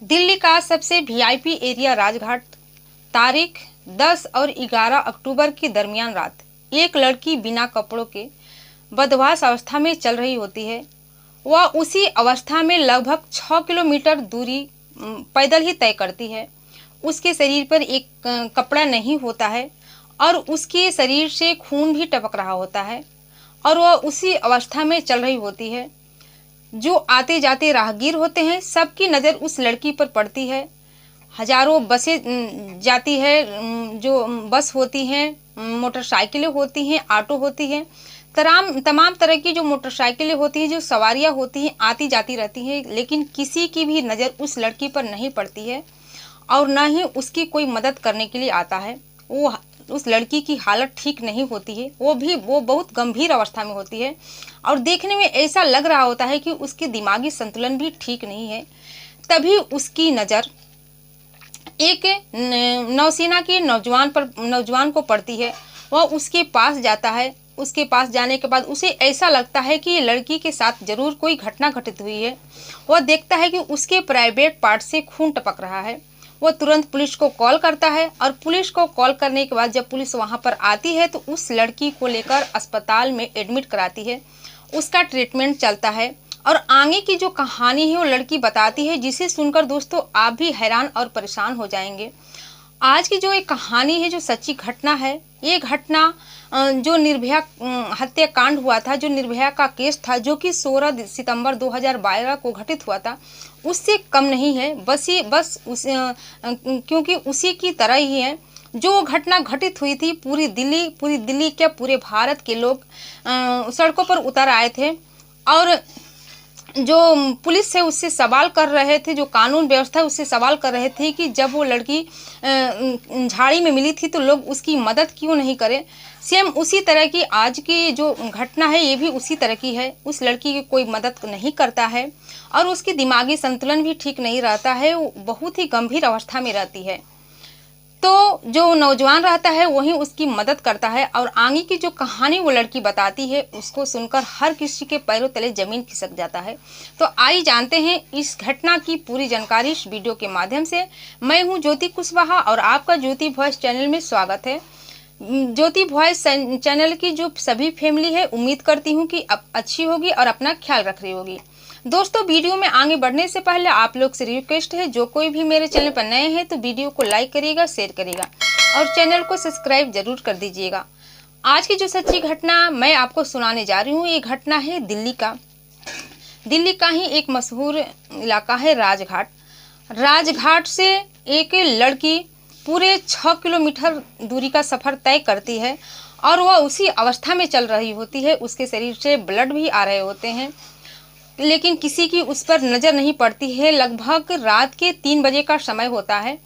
दिल्ली का सबसे VIP area Rajghat. तारीख 10 और 11 अक्टूबर की दरमियान रात एक लड़की बिना कपड़ों के बदहवास अवस्था में चल रही होती है। वह उसी अवस्था में लगभग 6 किलोमीटर दूरी पैदल ही तय करती है। उसके शरीर पर एक कपड़ा नहीं होता है और उसके शरीर से खून भी टपक रहा होता है और वह उसी अवस्था में चल रही होती है। जो आते जाते राहगीर होते हैं, सबकी नज़र उस लड़की पर पड़ती है। हजारों बसें जाती है, जो बस होती हैं, मोटरसाइकिलें होती हैं, ऑटो होती हैं, तमाम तरह की जो मोटरसाइकिलें होती हैं, जो सवारियां होती हैं, आती जाती रहती हैं, लेकिन किसी की भी नज़र उस लड़की पर नहीं पड़ती है और न ही उसकी कोई मदद करने के लिए आता है। वो उस लड़की की हालत ठीक नहीं होती है, वो बहुत गंभीर अवस्था में होती है और देखने में ऐसा लग रहा होता है कि उसके दिमागी संतुलन भी ठीक नहीं है। तभी उसकी नज़र एक नौसेना के नौजवान को पड़ती है। वह उसके पास जाता है। उसके पास जाने के बाद उसे ऐसा लगता है कि ये लड़की के साथ जरूर कोई घटना घटित हुई है। वह देखता है कि उसके प्राइवेट पार्ट से खून टपक रहा है। वह तुरंत पुलिस को कॉल करता है और पुलिस को कॉल करने के बाद जब पुलिस वहां पर आती है तो उस लड़की को लेकर अस्पताल में एडमिट कराती है। उसका ट्रीटमेंट चलता है और आगे की जो कहानी है वो लड़की बताती है, जिसे सुनकर दोस्तों आप भी हैरान और परेशान हो जाएंगे। आज की जो एक कहानी है, जो सच्ची घटना है, ये घटना जो निर्भया हत्याकांड हुआ था, जो निर्भया का केस था, जो कि 16 सितंबर 2012 को घटित हुआ था, उससे कम नहीं है। क्योंकि उसी की तरह ही है। जो घटना घटित हुई थी, पूरी दिल्ली क्या पूरे भारत के लोग सड़कों पर उतर आए थे और जो पुलिस है उससे सवाल कर रहे थे, जो कानून व्यवस्था है उससे सवाल कर रहे थे कि जब वो लड़की झाड़ी में मिली थी तो लोग उसकी मदद क्यों नहीं करें। सेम उसी तरह की आज की जो घटना है, ये भी उसी तरह की है। उस लड़की की कोई मदद नहीं करता है और उसकी दिमागी संतुलन भी ठीक नहीं रहता है, वो बहुत ही गंभीर अवस्था में रहती है। तो जो नौजवान रहता है वही उसकी मदद करता है और आगे की जो कहानी वो लड़की बताती है, उसको सुनकर हर किसी के पैरों तले जमीन खिसक जाता है। तो आइए जानते हैं इस घटना की पूरी जानकारी इस वीडियो के माध्यम से। मैं हूं ज्योति कुशवाहा और आपका ज्योति वॉइस चैनल में स्वागत है। ज्योति वॉइस चैनल की जो सभी फैमिली है, उम्मीद करती हूँ कि अच्छी होगी और अपना ख्याल रख रही होगी। दोस्तों, वीडियो में आगे बढ़ने से पहले आप लोग से रिक्वेस्ट है, जो कोई भी मेरे चैनल पर नए हैं तो वीडियो को लाइक करिएगा, शेयर करिएगा और चैनल को सब्सक्राइब जरूर कर दीजिएगा। आज की जो सच्ची घटना मैं आपको सुनाने जा रही हूँ, ये घटना है दिल्ली का ही एक मशहूर इलाका है राजघाट। राजघाट से एक लड़की पूरे 6 किलोमीटर दूरी का सफ़र तय करती है और वह उसी अवस्था में चल रही होती है। उसके शरीर से ब्लड भी आ रहे होते हैं, लेकिन किसी की उस पर नज़र नहीं पड़ती है। लगभग रात के 3 बजे का समय होता है।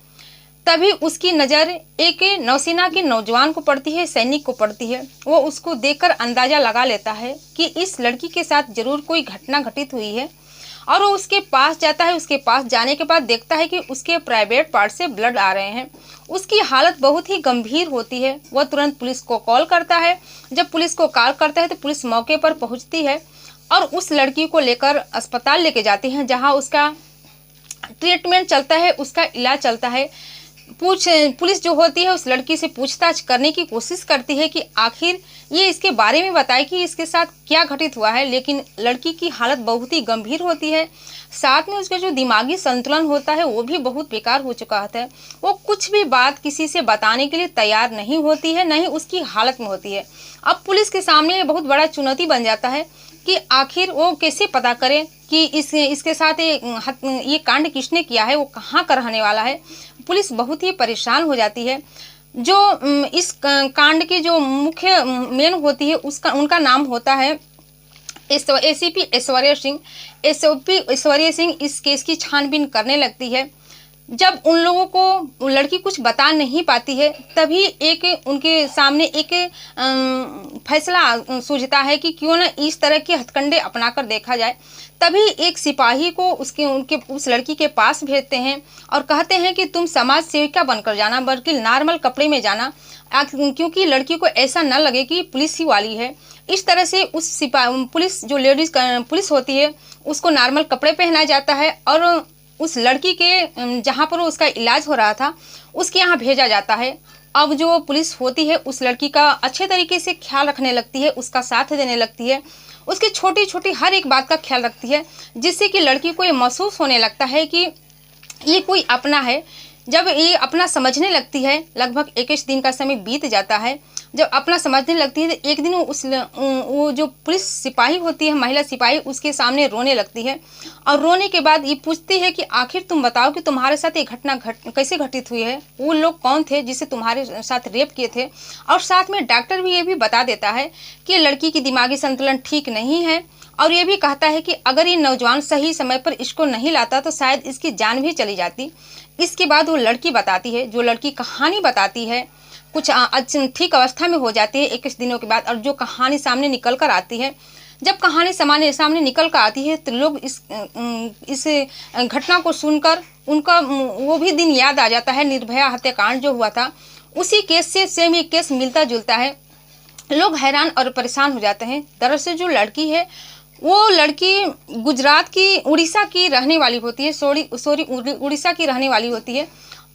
तभी उसकी नज़र एक नौसेना के नौजवान को पड़ती है, सैनिक को पड़ती है। वो उसको देखकर अंदाज़ा लगा लेता है कि इस लड़की के साथ जरूर कोई घटना घटित हुई है और वो उसके पास जाता है। उसके पास जाने के बाद देखता है कि उसके प्राइवेट पार्ट से ब्लड आ रहे हैं। उसकी हालत बहुत ही गंभीर होती है। वह तुरंत पुलिस को कॉल करता है। जब पुलिस को कॉल करता है तो पुलिस मौके पर पहुंचती है और उस लड़की को लेकर अस्पताल लेके जाते हैं, जहां उसका ट्रीटमेंट चलता है, उसका इलाज चलता है। पुलिस जो होती है उस लड़की से पूछताछ करने की कोशिश करती है कि आखिर ये इसके बारे में बताए कि इसके साथ क्या घटित हुआ है, लेकिन लड़की की हालत बहुत ही गंभीर होती है। साथ में उसका जो दिमागी संतुलन होता है वो भी बहुत बेकार हो चुका होता है। वो कुछ भी बात किसी से बताने के लिए तैयार नहीं होती है, नहीं उसकी हालत में होती है। अब पुलिस के सामने ये बहुत बड़ा चुनौती बन जाता है कि आखिर वो कैसे पता करे कि इसके साथ ये कांड किसने किया है, वो कहाँ का रहने वाला है। पुलिस बहुत ही परेशान हो जाती है। जो इस कांड की जो मुख्य मेन होती है उनका नाम होता है एसीपी ऐश्वर्या सिंह इस केस की छानबीन करने लगती है। जब उन लोगों को लड़की कुछ बता नहीं पाती है, तभी एक उनके सामने एक फैसला सूझता है कि क्यों न इस तरह के हथकंडे अपनाकर देखा जाए। तभी एक सिपाही को उस लड़की के पास भेजते हैं और कहते हैं कि तुम समाज सेविका बनकर जाना, बल्कि नॉर्मल कपड़े में जाना, क्योंकि लड़की को ऐसा न लगे कि पुलिस ही वाली है। इस तरह से पुलिस जो लेडीज पुलिस होती है उसको नॉर्मल कपड़े पहनाए जाता है और उस लड़की के जहाँ पर उसका इलाज हो रहा था उसके यहाँ भेजा जाता है। अब जो पुलिस होती है उस लड़की का अच्छे तरीके से ख्याल रखने लगती है, उसका साथ देने लगती है, उसकी छोटी छोटी हर एक बात का ख्याल रखती है, जिससे कि लड़की को ये महसूस होने लगता है कि ये कोई अपना है। जब ये अपना समझने लगती है, लगभग 21 दिन का समय बीत जाता है, जब अपना समझने लगती है तो एक दिन वो जो पुलिस सिपाही होती है, महिला सिपाही, उसके सामने रोने लगती है और रोने के बाद ये पूछती है कि आखिर तुम बताओ कि तुम्हारे साथ ये घटना कैसे घटित हुई है, वो लोग कौन थे जिसे तुम्हारे साथ रेप किए थे। और साथ में डॉक्टर भी ये भी बता देता है कि लड़की की दिमागी संतुलन ठीक नहीं है और ये भी कहता है कि अगर ये नौजवान सही समय पर इसको नहीं लाता तो शायद इसकी जान भी चली जाती। इसके बाद वो लड़की बताती है, जो लड़की कहानी बताती है, कुछ ठीक अवस्था में हो जाती है 21 दिनों के बाद, और जो कहानी सामने निकल कर आती है, जब कहानी सामने निकल कर आती है तो लोग इस घटना को सुनकर उनका वो भी दिन याद आ जाता है, निर्भया हत्याकांड जो हुआ था उसी केस से सेम ये केस मिलता जुलता है। लोग हैरान और परेशान हो जाते हैं। दरअसल जो लड़की है वो लड़की गुजरात की, उड़ीसा की रहने वाली होती है, उड़ीसा की रहने वाली होती है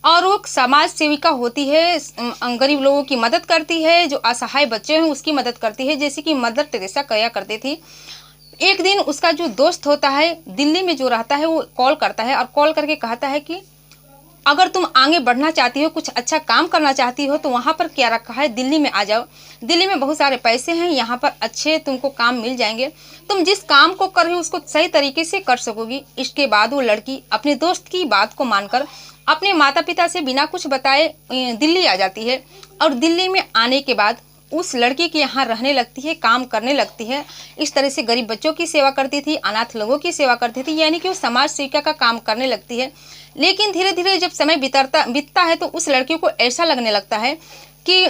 और वो समाज सेविका होती है, गरीब लोगों की मदद करती है, जो असहाय बच्चे हैं उसकी मदद करती है, जैसे कि मदर टेरेसा किया करती थी। एक दिन उसका जो दोस्त होता है दिल्ली में जो रहता है वो कॉल करता है और कॉल करके कहता है कि अगर तुम आगे बढ़ना चाहती हो, कुछ अच्छा काम करना चाहती हो तो वहाँ पर क्या रखा है, दिल्ली में आ जाओ, दिल्ली में बहुत सारे पैसे हैं, यहाँ पर अच्छे तुमको काम मिल जाएंगे, तुम जिस काम को कर रहे हो उसको सही तरीके से कर सकोगी। इसके बाद वो लड़की अपने दोस्त की बात को मानकर अपने माता पिता से बिना कुछ बताए दिल्ली आ जाती है और दिल्ली में आने के बाद उस लड़की के यहाँ रहने लगती है, काम करने लगती है। इस तरह से गरीब बच्चों की सेवा करती थी, अनाथ लोगों की सेवा करती थी, यानी कि वो समाज सेविका का काम करने लगती है। लेकिन धीरे धीरे जब समय बीतता है तो उस लड़की को ऐसा लगने लगता है कि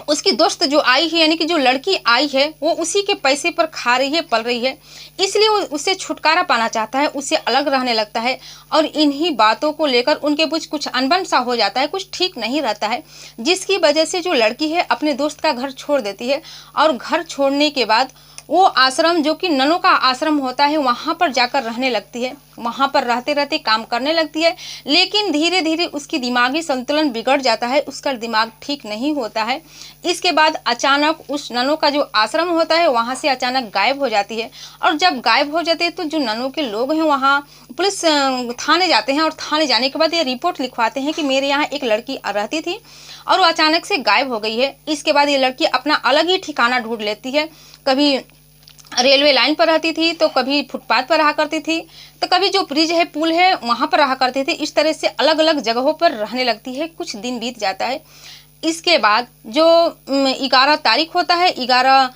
उसकी दोस्त जो आई है, यानी कि जो लड़की आई है, वो उसी के पैसे पर खा रही है, पल रही है, इसलिए वो उससे छुटकारा पाना चाहता है, उससे अलग रहने लगता है और इन्हीं बातों को लेकर उनके बीच कुछ अनबन सा हो जाता है, कुछ ठीक नहीं रहता है, जिसकी वजह से जो लड़की है अपने दोस्त का घर छोड़ देती है और घर छोड़ने के बाद वो आश्रम, जो कि ननों का आश्रम होता है, वहाँ पर जाकर रहने लगती है। वहाँ पर रहते रहते काम करने लगती है, लेकिन धीरे धीरे उसकी दिमागी संतुलन बिगड़ जाता है, उसका दिमाग ठीक नहीं होता है। इसके बाद अचानक उस ननों का जो आश्रम होता है वहाँ से अचानक गायब हो जाती है और जब गायब हो जाते हैं तो जो ननों के लोग हैं वहाँ पुलिस थाने जाते हैं और थाने जाने के बाद ये रिपोर्ट लिखवाते हैं कि मेरे यहाँ एक लड़की रहती थी और वो अचानक से गायब हो गई है। इसके बाद ये लड़की अपना अलग ही ठिकाना ढूंढ लेती है, कभी रेलवे लाइन पर रहती थी तो कभी फुटपाथ पर रहा करती थी तो कभी जो ब्रिज है, पुल है, वहाँ पर रहा करती थी। इस तरह से अलग अलग जगहों पर रहने लगती है। कुछ दिन बीत जाता है। इसके बाद जो 11 तारीख होता है, 11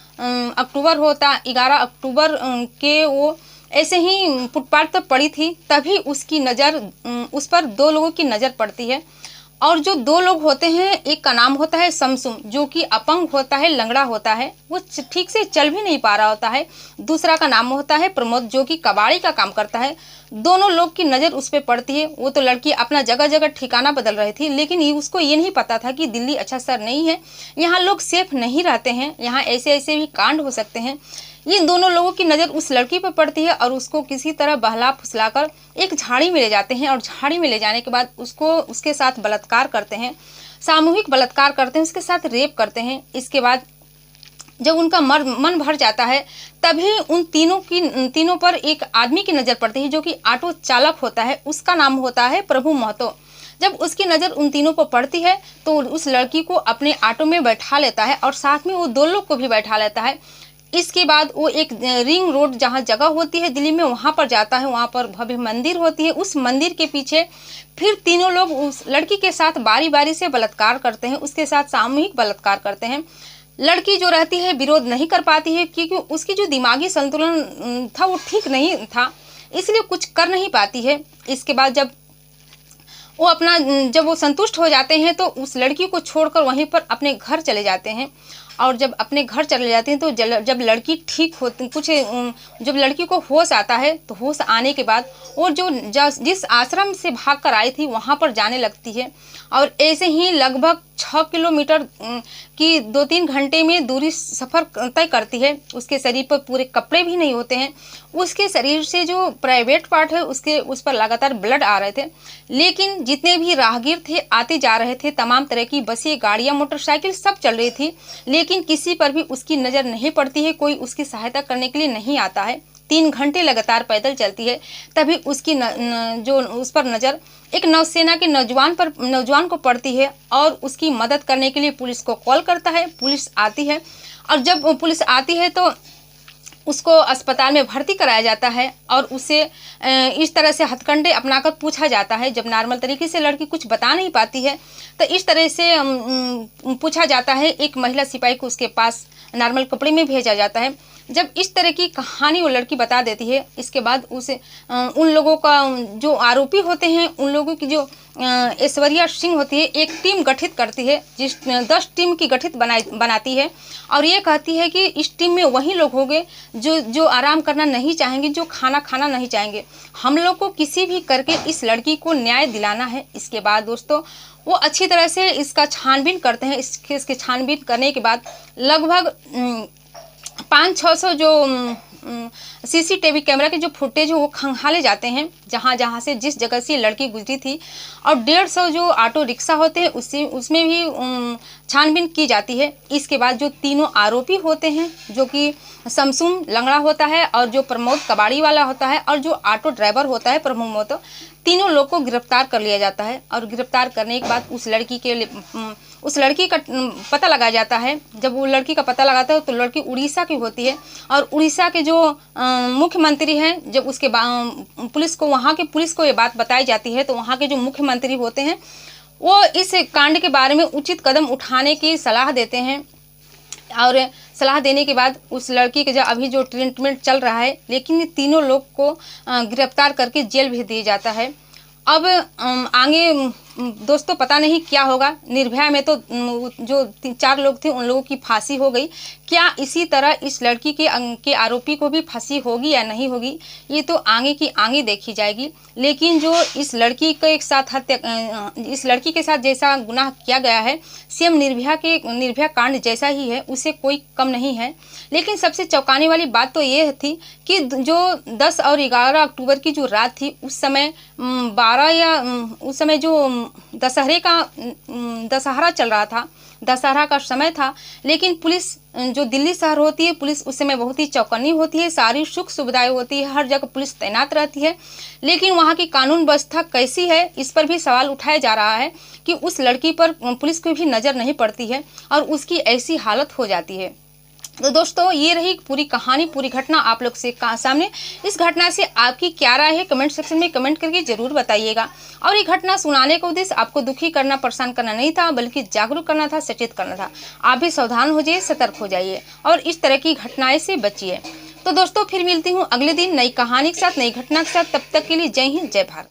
अक्टूबर होता, 11 अक्टूबर के वो ऐसे ही फुटपाथ पर पड़ी थी, तभी उसकी नज़र उस पर 2 लोगों की नज़र पड़ती है और जो 2 लोग होते हैं, एक का नाम होता है शमसुम, जो कि अपंग होता है, लंगड़ा होता है, वो ठीक से चल भी नहीं पा रहा होता है। दूसरा का नाम होता है प्रमोद, जो कि कबाड़ी का काम करता है। दोनों लोग की नज़र उस पर पड़ती है। वो तो लड़की अपना जगह जगह ठिकाना बदल रही थी, लेकिन उसको ये नहीं पता था कि दिल्ली अच्छा शहर नहीं है, यहाँ लोग सेफ नहीं रहते हैं, यहाँ ऐसे ऐसे भी कांड हो सकते हैं। ये दोनों लोगों की नज़र उस लड़की पर पड़ती है और उसको किसी तरह बहला फुसलाकर एक झाड़ी में ले जाते हैं और झाड़ी में ले जाने के बाद उसके साथ बलात्कार करते हैं, सामूहिक बलात्कार करते हैं, उसके साथ रेप करते हैं। इसके बाद जब उनका मन भर जाता है तभी उन तीनों पर एक आदमी की नज़र पड़ती है, जो कि ऑटो चालक होता है, उसका नाम होता है प्रभु महतो। जब उसकी नज़र उन तीनों पर पड़ती है तो उस लड़की को अपने ऑटो में बैठा लेता है और साथ में वो 2 लोग को भी बैठा लेता है। इसके बाद वो एक रिंग रोड जहाँ जगह होती है दिल्ली में, वहाँ पर जाता है। वहाँ पर भव्य मंदिर होती है, उस मंदिर के पीछे फिर तीनों लोग उस लड़की के साथ बारी बारी से बलात्कार करते हैं, उसके साथ सामूहिक बलात्कार करते हैं। लड़की जो रहती है विरोध नहीं कर पाती है, क्योंकि उसकी जो दिमागी संतुलन था वो ठीक नहीं था, इसलिए कुछ कर नहीं पाती है। इसके बाद जब वो संतुष्ट हो जाते हैं तो उस लड़की को छोड़कर वहीं पर अपने घर चले जाते हैं और जब अपने घर चले जाते हैं तो जब लड़की ठीक होती, जब लड़की को होश आता है तो होश आने के बाद वो जिस आश्रम से भाग कर आई थी वहाँ पर जाने लगती है और ऐसे ही लगभग 6 किलोमीटर की 2-3 घंटे में दूरी सफ़र तय करती है। उसके शरीर पर पूरे कपड़े भी नहीं होते हैं। उसके शरीर से जो प्राइवेट पार्ट है उस पर लगातार ब्लड आ रहे थे। लेकिन जितने भी राहगीर थे आते जा रहे थे, तमाम तरह की बसें, गाड़ियाँ, मोटरसाइकिल सब चल रही थी, लेकिन किसी पर भी उसकी नज़र नहीं पड़ती है, कोई उसकी सहायता करने के लिए नहीं आता है। 3 घंटे लगातार पैदल चलती है, तभी उसकी जो उस पर नज़र एक नौसेना के नौजवान को पड़ती है और उसकी मदद करने के लिए पुलिस को कॉल करता है। पुलिस आती है और जब पुलिस आती है तो उसको अस्पताल में भर्ती कराया जाता है और उसे इस तरह से हथकंडे अपनाकर पूछा जाता है। जब नॉर्मल तरीके से लड़की कुछ बता नहीं पाती है तो इस तरह से पूछा जाता है। एक महिला सिपाही को उसके पास नॉर्मल कपड़े में भेजा जाता है। जब इस तरह की कहानी वो लड़की बता देती है, इसके बाद उसे उन लोगों का जो आरोपी होते हैं, उन लोगों की जो ऐश्वर्या सिंह होती है, एक टीम गठित करती है, 10 टीम की गठित बनाती है और ये कहती है कि इस टीम में वही लोग होंगे जो आराम करना नहीं चाहेंगे, जो खाना खाना नहीं चाहेंगे। हम लोग को किसी भी करके इस लड़की को न्याय दिलाना है। इसके बाद दोस्तों वो अच्छी तरह से इसका छानबीन करते हैं। इस केस की छानबीन करने के बाद लगभग 500-600 जो सीसीटीवी कैमरा के जो फुटेज है वो खंगाले जाते हैं, जहाँ जहाँ से जिस जगह से लड़की गुजरी थी। और 150 जो ऑटो रिक्शा होते हैं उसमें भी छानबीन की जाती है। इसके बाद जो तीनों आरोपी होते हैं, जो कि शमसुम लंगड़ा होता है और जो प्रमोद कबाड़ी वाला होता है और जो ऑटो ड्राइवर होता है प्रमोद, तीनों लोग को गिरफ्तार कर लिया जाता है। और गिरफ्तार करने के बाद उस लड़की का पता लगाया जाता है। जब वो लड़की का पता लगाता है तो लड़की उड़ीसा की होती है और उड़ीसा के जो मुख्यमंत्री हैं, जब उसके पुलिस को ये बात बताई जाती है तो वहाँ के जो मुख्यमंत्री होते हैं वो इस कांड के बारे में उचित कदम उठाने की सलाह देते हैं। और सलाह देने के बाद उस लड़की के अभी जो ट्रीटमेंट चल रहा है, लेकिन तीनों लोग को गिरफ्तार करके जेल भेज दिया जाता है। अब आगे दोस्तों पता नहीं क्या होगा। निर्भया में तो जो 4 लोग थे उन लोगों की फांसी हो गई। क्या इसी तरह इस लड़की के आरोपी को भी फांसी होगी या नहीं होगी, ये तो आगे देखी जाएगी। लेकिन जो इस लड़की के साथ जैसा गुनाह किया गया है, सेम निर्भया कांड जैसा ही है, उसे कोई कम नहीं है। लेकिन सबसे चौंकाने वाली बात तो ये थी कि जो 10 और 11 अक्टूबर की जो रात थी, उस समय जो दशहरा चल रहा था, दशहरा का समय था। लेकिन पुलिस जो दिल्ली शहर होती है, पुलिस उस समय बहुत ही चौकन्नी होती है, सारी सुख सुविधाएं होती है, हर जगह पुलिस तैनात रहती है। लेकिन वहाँ की कानून व्यवस्था कैसी है, इस पर भी सवाल उठाया जा रहा है कि उस लड़की पर पुलिस की भी नज़र नहीं पड़ती है और उसकी ऐसी हालत हो जाती है। तो दोस्तों ये रही पूरी कहानी, पूरी घटना आप लोग से सामने। इस घटना से आपकी क्या राय है, कमेंट सेक्शन में कमेंट करके जरूर बताइएगा। और ये घटना सुनाने का उद्देश्य आपको दुखी करना, परेशान करना नहीं था, बल्कि जागरूक करना था, सचेत करना था। आप भी सावधान हो जाइए, सतर्क हो जाइए और इस तरह की घटनाएं से बचिए। तो दोस्तों फिर मिलती हूँ अगले दिन नई कहानी के साथ, नई घटना के साथ। तब तक के लिए जय हिंद, जय भारत।